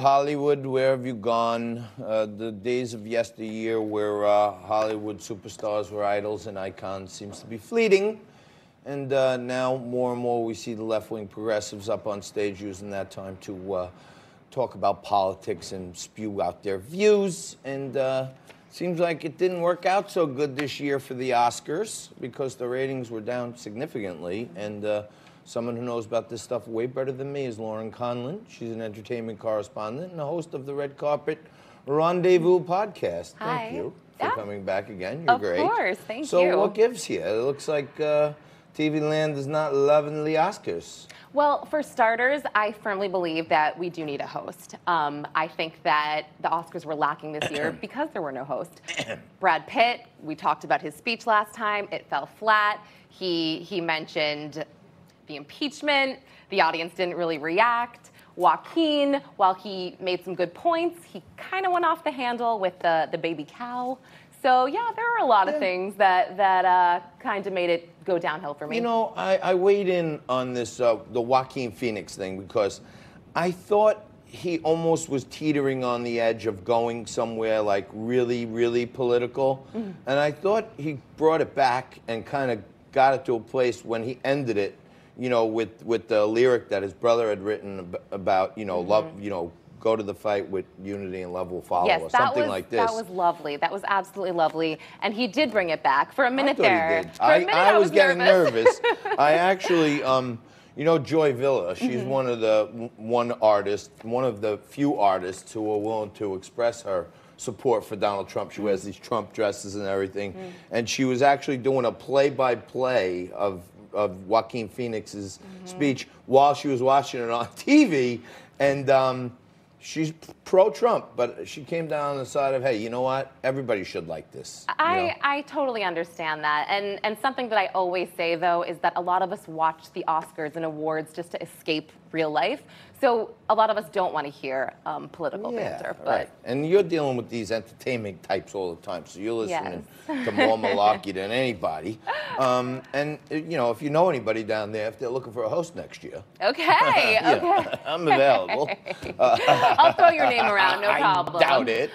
Hollywood, where have you gone? The days of yesteryear where Hollywood superstars were idols and icons seems to be fleeting. And now more and more we see the left-wing progressives up on stage using that time to talk about politics and spew out their views. And seems like it didn't work out so good this year for the Oscars because the ratings were down significantly. And someone who knows about this stuff way better than me is Lauren Conlin. She's an entertainment correspondent and the host of the Red Carpet Rendezvous podcast. Hi. Thank you for coming back again. You're great. Of course, thank you. So what gives you? It looks like TV land is not loving the Oscars. Well, for starters, I firmly believe that we do need a host. I think that the Oscars were lacking this year because there were no hosts. Brad Pitt, we talked about his speech last time. It fell flat. He mentioned the impeachment. The audience didn't really react. Joaquin, while he made some good points, he kind of went off the handle with the baby cow. So yeah, there are a lot of things that kind of made it go downhill for me. You know, I weighed in on this the Joaquin Phoenix thing because I thought he almost was teetering on the edge of going somewhere like really, really political, and I thought he brought it back and kind of got it to a place when he ended it. You know, with the lyric that his brother had written about, you know, love, you know, go to the fight with unity and love will follow, or something like this. That was lovely. That was absolutely lovely. And he did bring it back for a minute there. I was getting nervous. I actually, you know, Joy Villa, she's one of the few artists who are willing to express her support for Donald Trump. She wears these Trump dresses and everything. And she was actually doing a play-by-play of Joaquin Phoenix's speech while she was watching it on TV, and she's pro-Trump, but she came down on the side of, hey, you know what? Everybody should like this. I totally understand that, and something that I always say, though, is that a lot of us watch the Oscars and awards just to escape real life. So a lot of us don't want to hear political banter. But right. And you're dealing with these entertainment types all the time, so you're listening to more malarkey than anybody. And you know, if you know anybody down there, if they're looking for a host next year, okay, okay, I'm available. I'll throw your name around, no problem. I doubt it.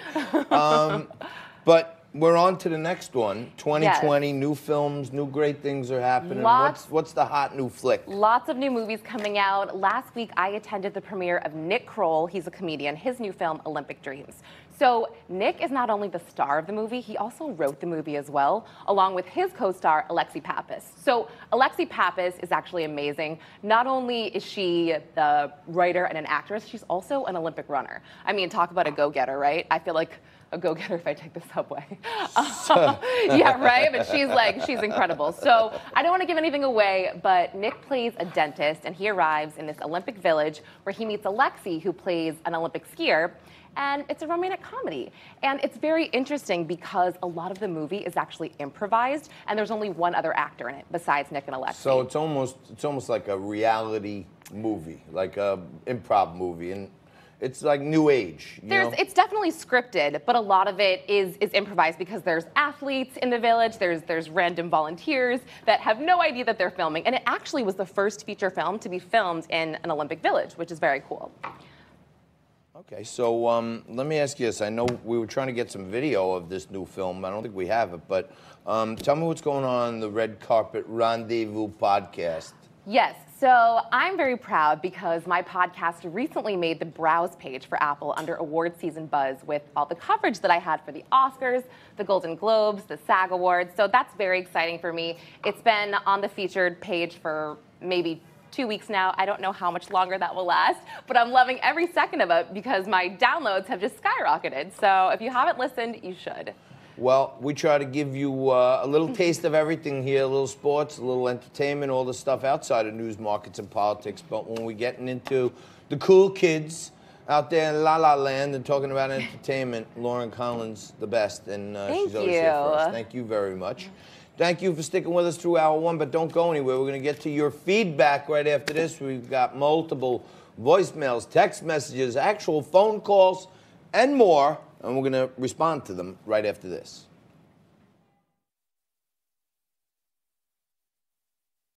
But we're on to the next one. 2020, new films, new great things are happening. What's the hot new flick? Lots of new movies coming out. Last week, I attended the premiere of Nick Kroll, he's a comedian, his new film, Olympic Dreams. So Nick is not only the star of the movie, he also wrote the movie as well, along with his co-star, Alexi Pappas. So Alexi Pappas is actually amazing. Not only is she the writer and an actress, she's also an Olympic runner. I mean, talk about a go-getter, right? I feel like a go-getter if I take the subway. Yeah, right? But she's incredible. So I don't want to give anything away, but Nick plays a dentist, and he arrives in this Olympic village where he meets Alexi, who plays an Olympic skier, and it's a romantic comedy. And it's very interesting because a lot of the movie is actually improvised, and there's only one other actor in it besides Nick and Alexi. So it's almost like a reality movie, like a improv movie, and it's like new age. It's definitely scripted, but a lot of it is improvised because there's athletes in the village, there's random volunteers that have no idea that they're filming, and it actually was the first feature film to be filmed in an Olympic village, which is very cool. Okay, so let me ask you this. I know we were trying to get some video of this new film. I don't think we have it, but tell me what's going on in the Red Carpet Rendezvous podcast. Yes, so I'm very proud because my podcast recently made the Browse page for Apple under award season buzz with all the coverage that I had for the Oscars, the Golden Globes, the SAG Awards. So that's very exciting for me. It's been on the featured page for maybe 2 weeks now. I don't know how much longer that will last, but I'm loving every second of it because my downloads have just skyrocketed. So if you haven't listened, you should. Well, we try to give you a little taste of everything here, a little sports, a little entertainment, all the stuff outside of news, markets, and politics. But when we're getting into the cool kids out there in La La Land and talking about entertainment, Lauren Conlin's the best, and she's always here for us. Thank you very much. Thank you for sticking with us through hour one, but don't go anywhere. We're going to get to your feedback right after this. We've got multiple voicemails, text messages, actual phone calls, and more. And we're going to respond to them right after this.